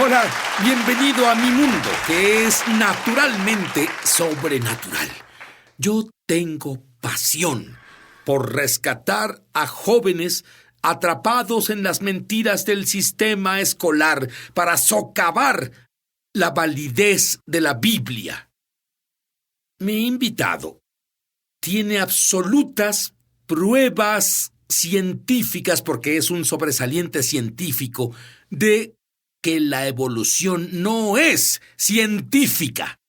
Hola, bienvenido a mi mundo, que es naturalmente sobrenatural. Yo tengo pasión por rescatar a jóvenes atrapados en las mentiras del sistema escolar para socavar la validez de la Biblia. Mi invitado tiene absolutas pruebas científicas, porque es un sobresaliente científico, de que la evolución no es científica.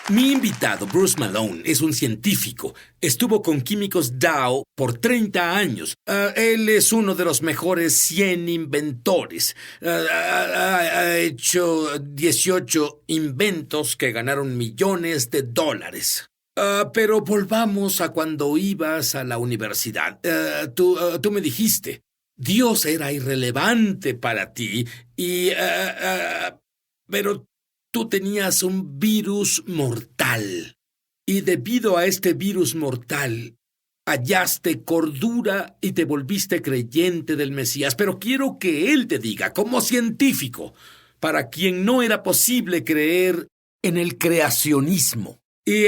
Mi invitado, Bruce Malone, es un científico. Estuvo con químicos Dow por 30 años. Él es uno de los mejores 100 inventores. Ha hecho 18 inventos que ganaron millones de dólares. Pero volvamos a cuando ibas a la universidad. Tú me dijiste, Dios era irrelevante para ti pero tú tenías un virus mortal. Y debido a este virus mortal, hallaste cordura y te volviste creyente del Mesías. Pero quiero que él te diga, como científico, para quien no era posible creer en el creacionismo. Y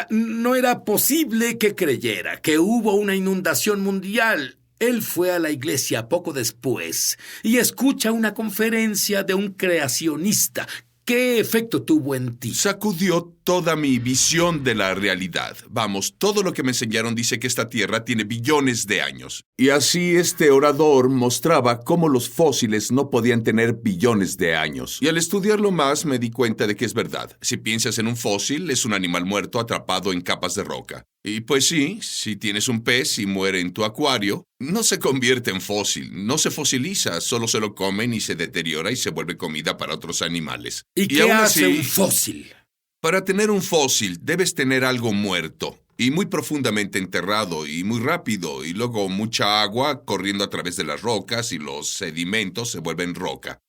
no era posible que creyera que hubo una inundación mundial. Él fue a la iglesia poco después y escucha una conferencia de un creacionista. ¿Qué efecto tuvo en ti? Sacudió toda mi visión de la realidad. Vamos, todo lo que me enseñaron dice que esta Tierra tiene billones de años. Y así este orador mostraba cómo los fósiles no podían tener billones de años. Y al estudiarlo más me di cuenta de que es verdad. Si piensas en un fósil, es un animal muerto atrapado en capas de roca. Y pues sí, si tienes un pez y muere en tu acuario, no se convierte en fósil, no se fosiliza, solo se lo comen y se deteriora y se vuelve comida para otros animales. ¿Y qué hace un fósil? Para tener un fósil debes tener algo muerto y muy profundamente enterrado y muy rápido y luego mucha agua corriendo a través de las rocas y los sedimentos se vuelven roca.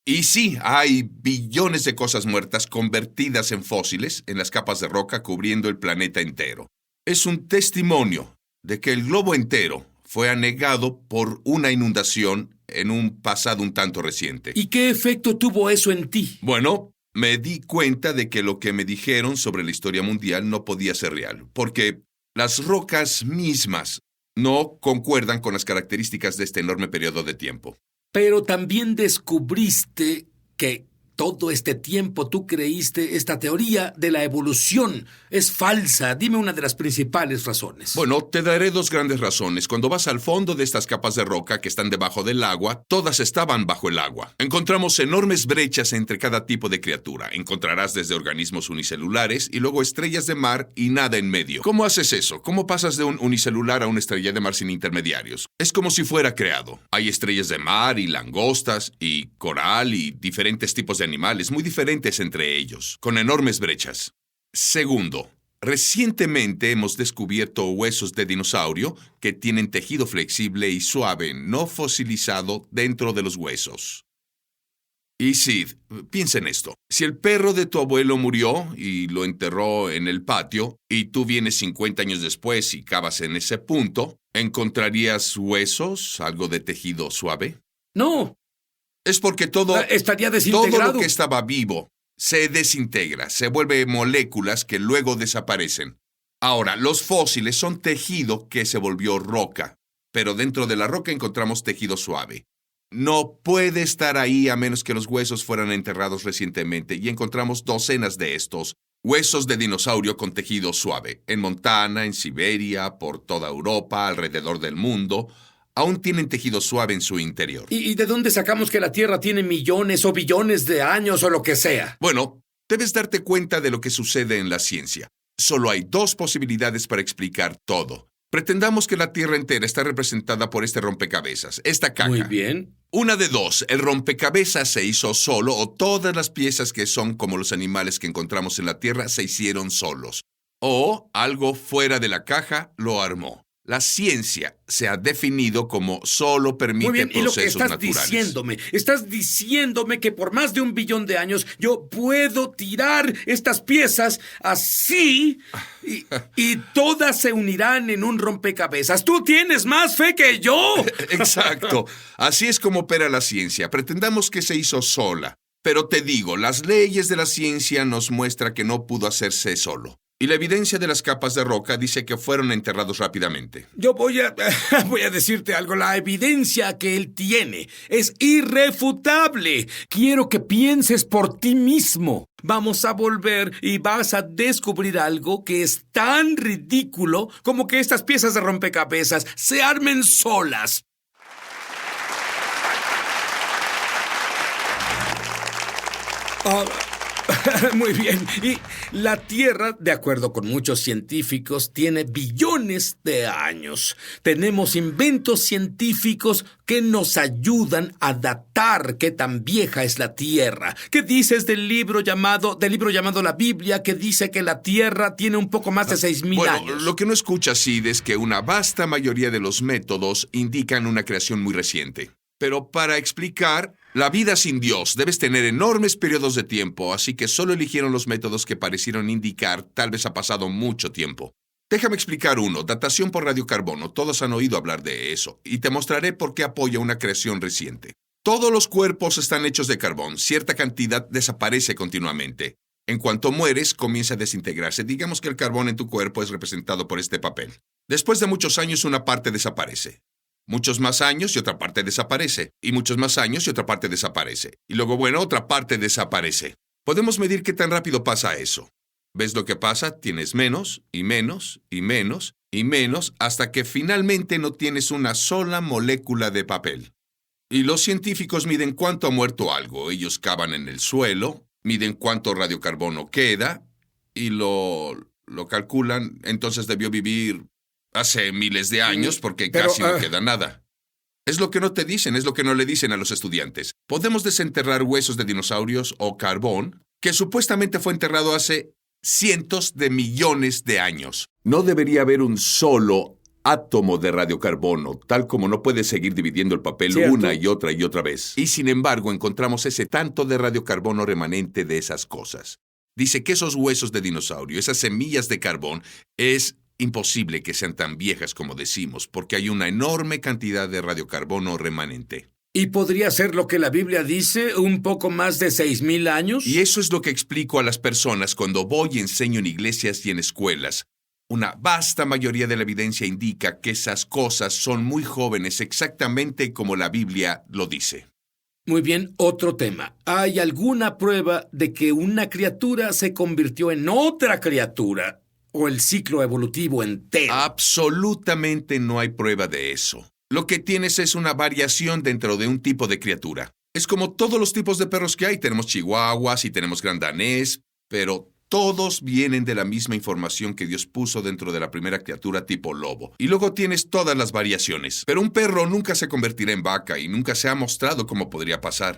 Y sí, hay billones de cosas muertas convertidas en fósiles en las capas de roca cubriendo el planeta entero. Es un testimonio de que el globo entero fue anegado por una inundación en un pasado un tanto reciente. ¿Y qué efecto tuvo eso en ti? Bueno, me di cuenta de que lo que me dijeron sobre la historia mundial no podía ser real, porque las rocas mismas no concuerdan con las características de este enorme periodo de tiempo. Pero también descubriste que todo este tiempo tú creíste esta teoría de la evolución es falsa. Dime una de las principales razones. Bueno, te daré dos grandes razones. Cuando vas al fondo de estas capas de roca que están debajo del agua, todas estaban bajo el agua. Encontramos enormes brechas entre cada tipo de criatura. Encontrarás desde organismos unicelulares y luego estrellas de mar y nada en medio. ¿Cómo haces eso? ¿Cómo pasas de un unicelular a una estrella de mar sin intermediarios? Es como si fuera creado. Hay estrellas de mar y langostas y coral y diferentes tipos de animales muy diferentes entre ellos, con enormes brechas. Segundo, recientemente hemos descubierto huesos de dinosaurio que tienen tejido flexible y suave, no fosilizado, dentro de los huesos. Y Sid, piensa en esto. Si el perro de tu abuelo murió y lo enterró en el patio, y tú vienes 50 años después y cavas en ese punto, ¿encontrarías huesos, algo de tejido suave? No. Es porque estaría desintegrado. Todo lo que estaba vivo se desintegra, se vuelve moléculas que luego desaparecen. Ahora, los fósiles son tejido que se volvió roca, pero dentro de la roca encontramos tejido suave. No puede estar ahí a menos que los huesos fueran enterrados recientemente, y encontramos docenas de estos huesos de dinosaurio con tejido suave, en Montana, en Siberia, por toda Europa, alrededor del mundo. Aún tienen tejido suave en su interior. ¿Y de dónde sacamos que la Tierra tiene millones o billones de años o lo que sea? Bueno, debes darte cuenta de lo que sucede en la ciencia. Solo hay dos posibilidades para explicar todo. Pretendamos que la Tierra entera está representada por este rompecabezas, esta caja. Muy bien. Una de dos, el rompecabezas se hizo solo o todas las piezas que son como los animales que encontramos en la Tierra se hicieron solos. O algo fuera de la caja lo armó. La ciencia se ha definido como solo permite Muy bien, y lo que procesos estás naturales. estás diciéndome que por más de 1 billón de años yo puedo tirar estas piezas así y todas se unirán en un rompecabezas. ¡Tú tienes más fe que yo! Exacto. Así es como opera la ciencia. Pretendamos que se hizo sola. Pero te digo, las leyes de la ciencia nos muestran que no pudo hacerse solo. Y la evidencia de las capas de roca dice que fueron enterrados rápidamente. Yo voy a decirte algo. La evidencia que él tiene es irrefutable. Quiero que pienses por ti mismo. Vamos a volver y vas a descubrir algo que es tan ridículo como que estas piezas de rompecabezas se armen solas. Ah, muy bien. Y la Tierra, de acuerdo con muchos científicos, tiene billones de años. Tenemos inventos científicos que nos ayudan a datar qué tan vieja es la Tierra. ¿Qué dices del libro llamado la Biblia, que dice que la Tierra tiene un poco más de 6,000 años? Bueno, lo que no escuchas, Sid, es que una vasta mayoría de los métodos indican una creación muy reciente. Pero para explicar, la vida sin Dios debes tener enormes periodos de tiempo, así que solo eligieron los métodos que parecieron indicar tal vez ha pasado mucho tiempo. Déjame explicar uno, datación por radiocarbono. Todos han oído hablar de eso, y te mostraré por qué apoya una creación reciente. Todos los cuerpos están hechos de carbón. Cierta cantidad desaparece continuamente. En cuanto mueres, comienza a desintegrarse. Digamos que el carbón en tu cuerpo es representado por este papel. Después de muchos años, una parte desaparece. Muchos más años y otra parte desaparece. Y muchos más años y otra parte desaparece. Y luego, otra parte desaparece. Podemos medir qué tan rápido pasa eso. ¿Ves lo que pasa? Tienes menos, y menos, y menos, y menos, hasta que finalmente no tienes una sola molécula de papel. Y los científicos miden cuánto ha muerto algo. Ellos cavan en el suelo, miden cuánto radiocarbono queda, y lo calculan. Entonces debió vivir hace miles de años porque casi no queda nada. Es lo que no te dicen, es lo que no le dicen a los estudiantes. Podemos desenterrar huesos de dinosaurios o carbón que supuestamente fue enterrado hace cientos de millones de años. No debería haber un solo átomo de radiocarbono, tal como no puedes seguir dividiendo el papel una y otra vez. Y sin embargo, encontramos ese tanto de radiocarbono remanente de esas cosas. Dice que esos huesos de dinosaurio, esas semillas de carbón, es imposible que sean tan viejas como decimos, porque hay una enorme cantidad de radiocarbono remanente. ¿Y podría ser lo que la Biblia dice, un poco más de 6,000 años? Y eso es lo que explico a las personas cuando voy y enseño en iglesias y en escuelas. Una vasta mayoría de la evidencia indica que esas cosas son muy jóvenes, exactamente como la Biblia lo dice. Muy bien, otro tema. ¿Hay alguna prueba de que una criatura se convirtió en otra criatura? ¿O el ciclo evolutivo entero? Absolutamente no hay prueba de eso. Lo que tienes es una variación dentro de un tipo de criatura. Es como todos los tipos de perros que hay. Tenemos chihuahuas y tenemos gran danés, pero todos vienen de la misma información que Dios puso dentro de la primera criatura tipo lobo. Y luego tienes todas las variaciones. Pero un perro nunca se convertirá en vaca y nunca se ha mostrado cómo podría pasar.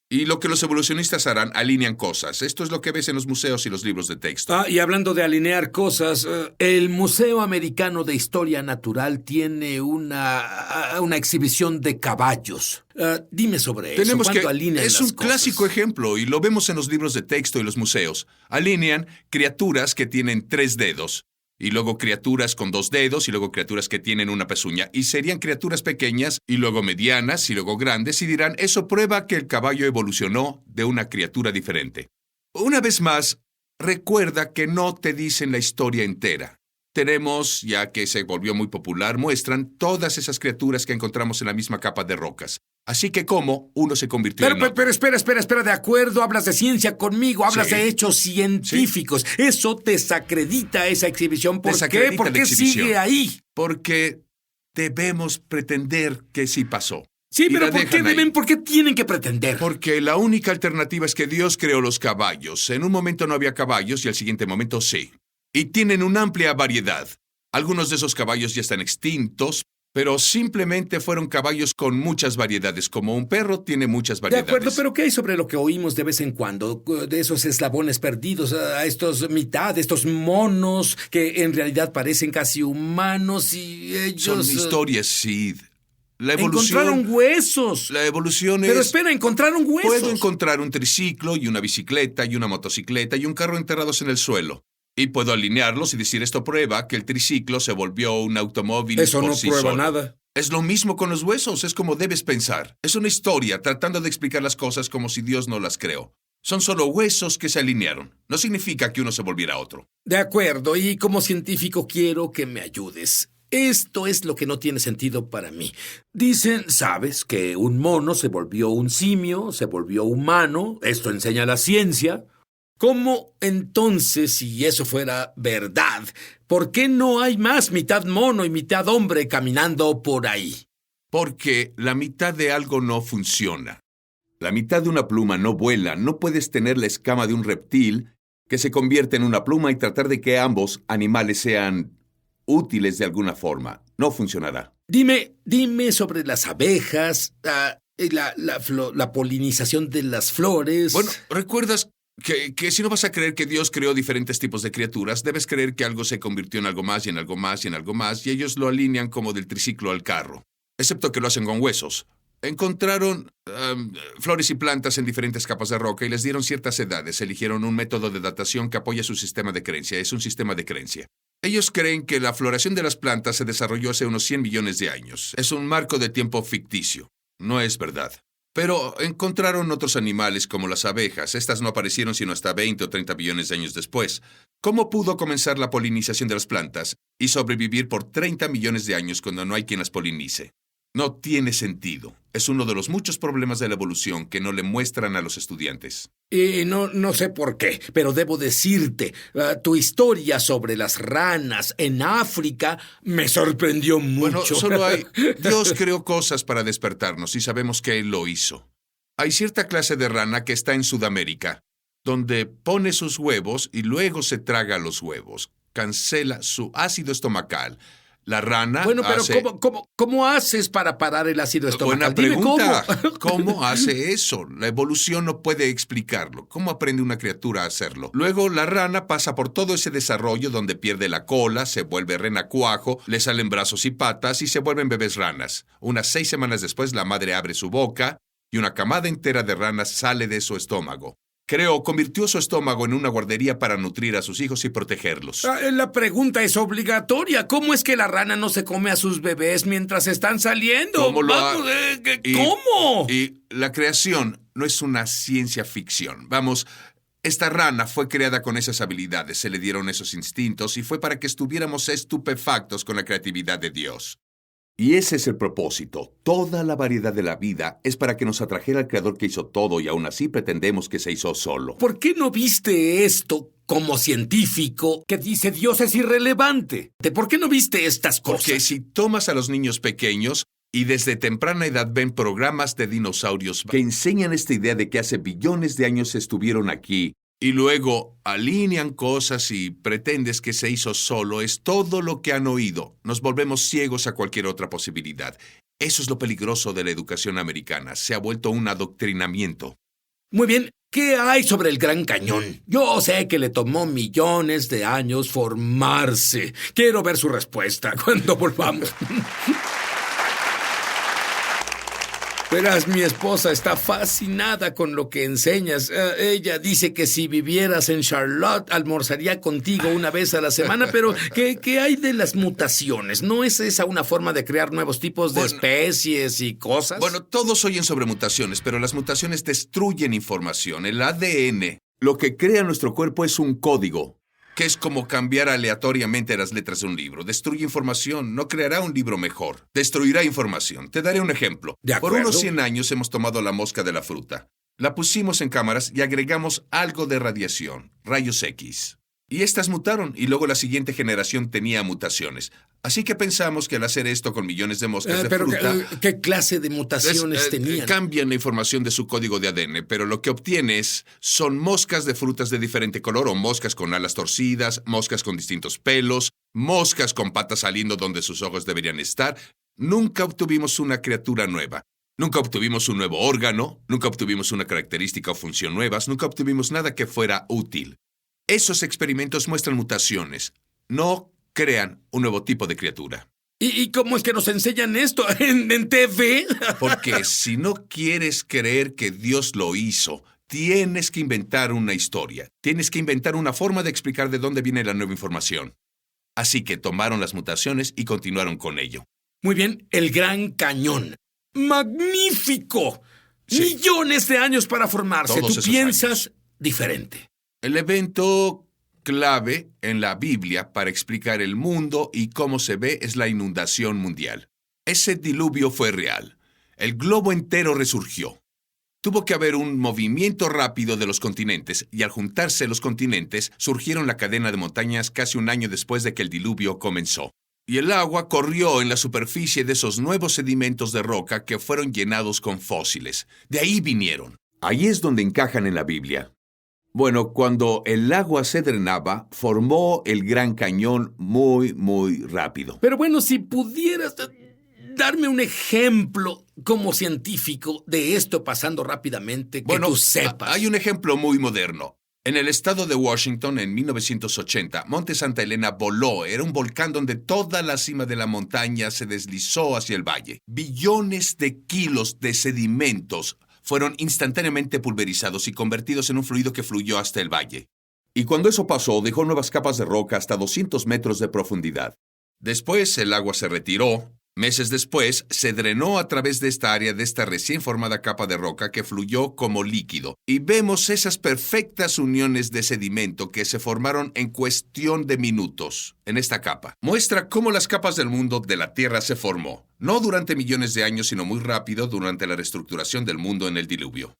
Y lo que los evolucionistas harán, alinean cosas. Esto es lo que ves en los museos y los libros de texto. Y hablando de alinear cosas, el Museo Americano de Historia Natural tiene una exhibición de caballos. Dime sobre eso. ¿Cuánto alinean es las un cosas? clásico ejemplo y lo vemos en los libros de texto y los museos. Alinean criaturas que tienen 3 dedos. Y luego criaturas con 2 dedos, y luego criaturas que tienen una pezuña. Y serían criaturas pequeñas, y luego medianas, y luego grandes, y dirán, eso prueba que el caballo evolucionó de una criatura diferente. Una vez más, recuerda que no te dicen la historia entera. Tenemos, ya que se volvió muy popular, muestran todas esas criaturas que encontramos en la misma capa de rocas. Así que cómo uno se convirtió en otro. Pero espera, de acuerdo, hablas de ciencia conmigo, hablas de hechos científicos. Sí. Eso desacredita esa exhibición. ¿Por qué? ¿Por qué sigue ahí? Porque debemos pretender que sí pasó. Sí, pero ¿por qué tienen que pretender? Porque la única alternativa es que Dios creó los caballos. En un momento no había caballos y al siguiente momento sí. Y tienen una amplia variedad. Algunos de esos caballos ya están extintos, Pero simplemente fueron caballos con muchas variedades, como un perro tiene muchas De variedades. acuerdo, pero ¿qué hay sobre lo que oímos de vez en cuando? De esos eslabones perdidos, a estos mitad, estos monos que en realidad parecen casi humanos y ellos... Son historias, Sid. La evolución... Encontraron huesos. La evolución es... Pero espera, encontraron huesos. Puedo encontrar un triciclo y una bicicleta y una motocicleta y un carro enterrados en el suelo. Y puedo alinearlos y decir esto prueba que el triciclo se volvió un automóvil Eso por no sí prueba solo. nada. Es lo mismo con los huesos, es como debes pensar. Es una historia tratando de explicar las cosas como si Dios no las creó. Son solo huesos que se alinearon. No significa que uno se volviera otro. De acuerdo, y como científico quiero que me ayudes. Esto es lo que no tiene sentido para mí. Dicen, sabes, que un mono se volvió un simio, se volvió humano. Esto enseña la ciencia. ¿Cómo entonces, si eso fuera verdad, por qué no hay más mitad mono y mitad hombre caminando por ahí? Porque la mitad de algo no funciona. La mitad de una pluma no vuela. No puedes tener la escama de un reptil que se convierte en una pluma y tratar de que ambos animales sean útiles de alguna forma. No funcionará. Dime sobre las abejas, la polinización de las flores. Bueno, ¿recuerdas que si no vas a creer que Dios creó diferentes tipos de criaturas, debes creer que algo se convirtió en algo más y en algo más y en algo más, y ellos lo alinean como del triciclo al carro, excepto que lo hacen con huesos. Encontraron flores y plantas en diferentes capas de roca y les dieron ciertas edades. Eligieron un método de datación que apoya su sistema de creencia. Es un sistema de creencia. Ellos creen que la floración de las plantas se desarrolló hace unos 100 millones de años. Es un marco de tiempo ficticio. No es verdad. Pero encontraron otros animales como las abejas. Estas no aparecieron sino hasta 20 o 30 millones de años después. ¿Cómo pudo comenzar la polinización de las plantas y sobrevivir por 30 millones de años cuando no hay quien las polinice? No tiene sentido. Es uno de los muchos problemas de la evolución que no le muestran a los estudiantes. Y no sé por qué, pero debo decirte, tu historia sobre las ranas en África me sorprendió mucho. Bueno, solo hay... Dios creó cosas para despertarnos y sabemos que Él lo hizo. Hay cierta clase de rana que está en Sudamérica, donde pone sus huevos y luego se traga los huevos. Cancela su ácido estomacal. La rana Bueno, pero hace... ¿cómo haces para parar el ácido estomacal? Buena pregunta. Dime cómo. ¿Cómo hace eso? La evolución no puede explicarlo. ¿Cómo aprende una criatura a hacerlo? Luego, la rana pasa por todo ese desarrollo donde pierde la cola, se vuelve renacuajo, le salen brazos y patas y se vuelven bebés ranas. Unas 6 semanas después, la madre abre su boca y una camada entera de ranas sale de su estómago. Convirtió su estómago en una guardería para nutrir a sus hijos y protegerlos. La pregunta es obligatoria. ¿Cómo es que la rana no se come a sus bebés mientras están saliendo? ¿Cómo? Y la creación no es una ciencia ficción. Vamos, esta rana fue creada con esas habilidades, se le dieron esos instintos y fue para que estuviéramos estupefactos con la creatividad de Dios. Y ese es el propósito. Toda la variedad de la vida es para que nos atrajera al Creador que hizo todo y aún así pretendemos que se hizo solo. ¿Por qué no viste esto como científico que dice Dios es irrelevante? ¿Por qué no viste estas cosas? Porque si tomas a los niños pequeños y desde temprana edad ven programas de dinosaurios que enseñan esta idea de que hace billones de años estuvieron aquí, y luego alinean cosas y pretendes que se hizo solo, es todo lo que han oído. Nos volvemos ciegos a cualquier otra posibilidad. Eso es lo peligroso de la educación americana. Se ha vuelto un adoctrinamiento. Muy bien. ¿Qué hay sobre el Gran Cañón? Yo sé que le tomó millones de años formarse. Quiero ver su respuesta cuando volvamos. Verás, mi esposa está fascinada con lo que enseñas. Ella dice que si vivieras en Charlotte, almorzaría contigo una vez a la semana, pero ¿qué hay de las mutaciones? ¿No es esa una forma de crear nuevos tipos de especies y cosas? Bueno, todos oyen sobre mutaciones, pero las mutaciones destruyen información. El ADN, lo que crea nuestro cuerpo es un código, que es como cambiar aleatoriamente las letras de un libro. Destruye información, no creará un libro mejor. Destruirá información. Te daré un ejemplo. Por unos 100 años hemos tomado la mosca de la fruta. La pusimos en cámaras y agregamos algo de radiación, rayos X. Y estas mutaron, y luego la siguiente generación tenía mutaciones. Así que pensamos que al hacer esto con millones de moscas de fruta... ¿Qué clase de mutaciones tenían? Cambian la información de su código de ADN, pero lo que obtienes son moscas de frutas de diferente color, o moscas con alas torcidas, moscas con distintos pelos, moscas con patas saliendo donde sus ojos deberían estar. Nunca obtuvimos una criatura nueva. Nunca obtuvimos un nuevo órgano, nunca obtuvimos una característica o función nuevas, nunca obtuvimos nada que fuera útil. Esos experimentos muestran mutaciones. No crean un nuevo tipo de criatura. ¿Y cómo es que nos enseñan esto? ¿En TV? Porque si no quieres creer que Dios lo hizo, tienes que inventar una historia. Tienes que inventar una forma de explicar de dónde viene la nueva información. Así que tomaron las mutaciones y continuaron con ello. Muy bien, el Gran Cañón. ¡Magnífico! Sí. Millones de años para formarse. Todos Tú esos piensas diferente. El evento clave en la Biblia para explicar el mundo y cómo se ve es la inundación mundial. Ese diluvio fue real. El globo entero resurgió. Tuvo que haber un movimiento rápido de los continentes, y al juntarse los continentes, surgieron la cadena de montañas casi un año después de que el diluvio comenzó. Y el agua corrió en la superficie de esos nuevos sedimentos de roca que fueron llenados con fósiles. De ahí vinieron. Ahí es donde encajan en la Biblia. Bueno, cuando el agua se drenaba, formó el Gran Cañón muy, muy rápido. Pero bueno, si pudieras darme un ejemplo como científico de esto pasando rápidamente, que tú sepas. Hay un ejemplo muy moderno. En el estado de Washington, en 1980, Monte Santa Elena voló. Era un volcán donde toda la cima de la montaña se deslizó hacia el valle. Billones de kilos de sedimentos fueron instantáneamente pulverizados y convertidos en un fluido que fluyó hasta el valle. Y cuando eso pasó, dejó nuevas capas de roca hasta 200 metros de profundidad. Después, el agua se retiró. Meses después, se drenó a través de esta área de esta recién formada capa de roca que fluyó como líquido. Y vemos esas perfectas uniones de sedimento que se formaron en cuestión de minutos en esta capa. Muestra cómo las capas del mundo de la Tierra se formó. No durante millones de años, sino muy rápido durante la reestructuración del mundo en el diluvio.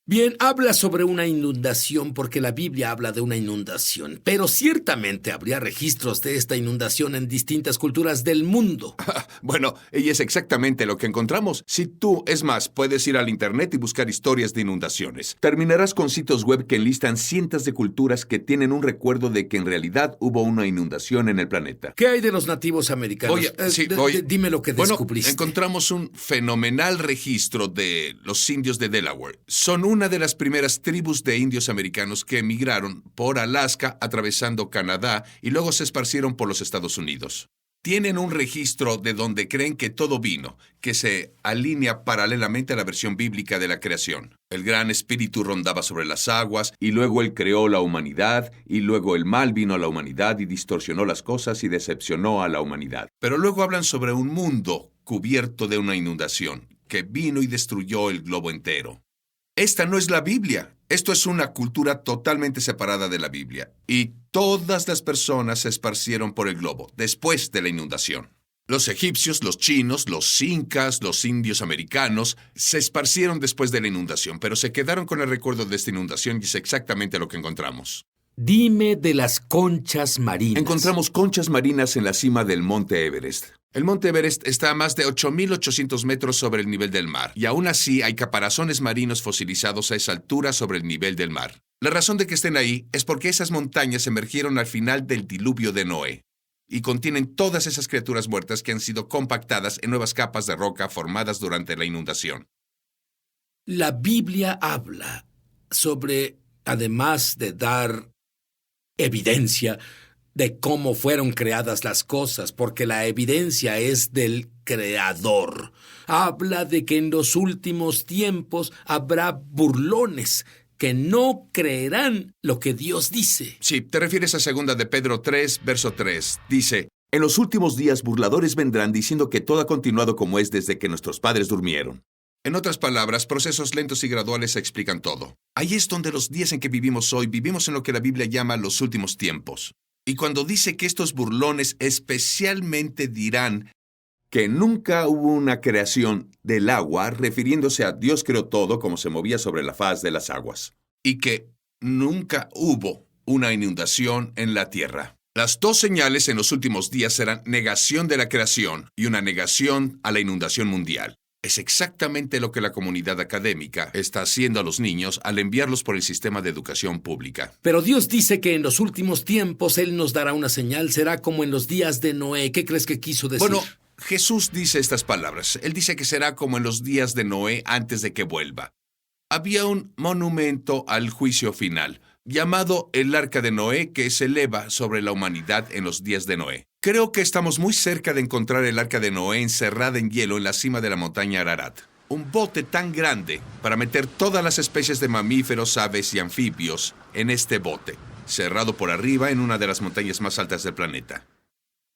Bien, habla sobre una inundación porque la Biblia habla de una inundación, pero ciertamente habría registros de esta inundación en distintas culturas del mundo. Bueno, y es exactamente lo que encontramos. Si tú, es más, puedes ir al internet y buscar historias de inundaciones. Terminarás con sitios web que enlistan cientos de culturas que tienen un recuerdo de que en realidad hubo una inundación en el planeta. ¿Qué hay de los nativos americanos? Dime lo que descubriste. Encontramos un fenomenal registro de los indios de Delaware. Son una de las primeras tribus de indios americanos que emigraron por Alaska, atravesando Canadá, y luego se esparcieron por los Estados Unidos. Tienen un registro de donde creen que todo vino, que se alinea paralelamente a la versión bíblica de la creación. El Gran Espíritu rondaba sobre las aguas, y luego Él creó la humanidad, y luego el mal vino a la humanidad y distorsionó las cosas y decepcionó a la humanidad. Pero luego hablan sobre un mundo cubierto de una inundación, que vino y destruyó el globo entero. Esta no es la Biblia. Esto es una cultura totalmente separada de la Biblia. Y todas las personas se esparcieron por el globo después de la inundación. Los egipcios, los chinos, los incas, los indios americanos se esparcieron después de la inundación, pero se quedaron con el recuerdo de esta inundación y es exactamente lo que encontramos. Dime de las conchas marinas. Encontramos conchas marinas en la cima del Monte Everest. El Monte Everest está a más de 8.800 metros sobre el nivel del mar, y aún así hay caparazones marinos fosilizados a esa altura sobre el nivel del mar. La razón de que estén ahí es porque esas montañas emergieron al final del diluvio de Noé, y contienen todas esas criaturas muertas que han sido compactadas en nuevas capas de roca formadas durante la inundación. La Biblia habla sobre, además de dar evidencia de cómo fueron creadas las cosas, porque la evidencia es del Creador. Habla de que en los últimos tiempos habrá burlones que no creerán lo que Dios dice. Sí, te refieres a 2 de Pedro 3, verso 3. Dice, en los últimos días burladores vendrán diciendo que todo ha continuado como es desde que nuestros padres durmieron. En otras palabras, procesos lentos y graduales explican todo. Ahí es donde los días en que vivimos hoy, vivimos en lo que la Biblia llama los últimos tiempos. Y cuando dice que estos burlones especialmente dirán que nunca hubo una creación del agua, refiriéndose a Dios creó todo como se movía sobre la faz de las aguas, y que nunca hubo una inundación en la tierra. Las dos señales en los últimos días serán negación de la creación y una negación a la inundación mundial. Es exactamente lo que la comunidad académica está haciendo a los niños al enviarlos por el sistema de educación pública. Pero Dios dice que en los últimos tiempos Él nos dará una señal. Será como en los días de Noé. ¿Qué crees que quiso decir? Bueno, Jesús dice estas palabras. Él dice que será como en los días de Noé antes de que vuelva. Había un monumento al juicio final, llamado el Arca de Noé, que se eleva sobre la humanidad en los días de Noé. Creo que estamos muy cerca de encontrar el Arca de Noé encerrada en hielo en la cima de la montaña Ararat. Un bote tan grande para meter todas las especies de mamíferos, aves y anfibios en este bote, cerrado por arriba en una de las montañas más altas del planeta.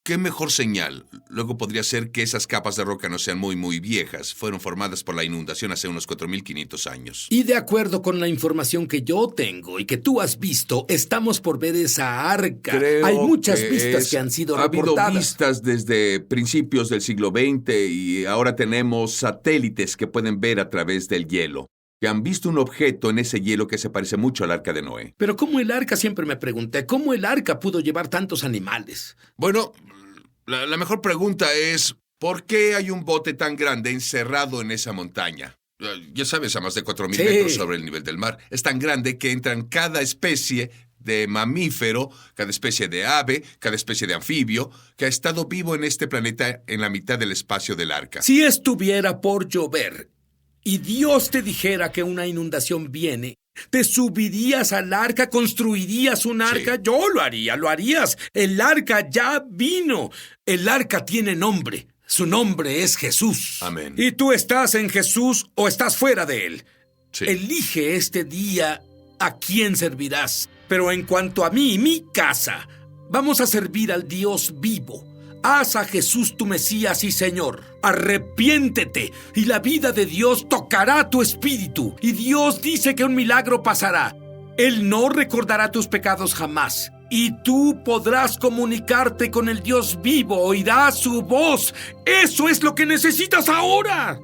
¿Qué mejor señal? Luego podría ser que esas capas de roca no sean muy viejas. Fueron formadas por la inundación hace unos 4.500 años. Y de acuerdo con la información que yo tengo y que tú has visto, estamos por ver esa arca. Hay muchas vistas que han sido reportadas. Ha habido vistas desde principios del siglo XX y ahora tenemos satélites que pueden ver a través del hielo, que han visto un objeto en ese hielo que se parece mucho al Arca de Noé. Pero ¿cómo el arca? Siempre me pregunté, ¿cómo el arca pudo llevar tantos animales? Bueno, la mejor pregunta es, ¿por qué hay un bote tan grande encerrado en esa montaña? Ya sabes, a más de 4.000 metros sobre el nivel del mar. Es tan grande que entran cada especie de mamífero, cada especie de ave, cada especie de anfibio, que ha estado vivo en este planeta en la mitad del espacio del arca. Si estuviera por llover y Dios te dijera que una inundación viene, ¿te subirías al arca? ¿Construirías un arca? Sí. Yo lo haría, lo harías. El arca ya vino. El arca tiene nombre. Su nombre es Jesús. Amén. ¿Y tú estás en Jesús o estás fuera de él? Sí. Elige este día a quién servirás. Pero en cuanto a mí y mi casa, vamos a servir al Dios vivo. Haz a Jesús tu Mesías y Señor. Arrepiéntete y la vida de Dios tocará tu espíritu. Y Dios dice que un milagro pasará. Él no recordará tus pecados jamás. Y tú podrás comunicarte con el Dios vivo, oirás su voz. ¡Eso es lo que necesitas ahora!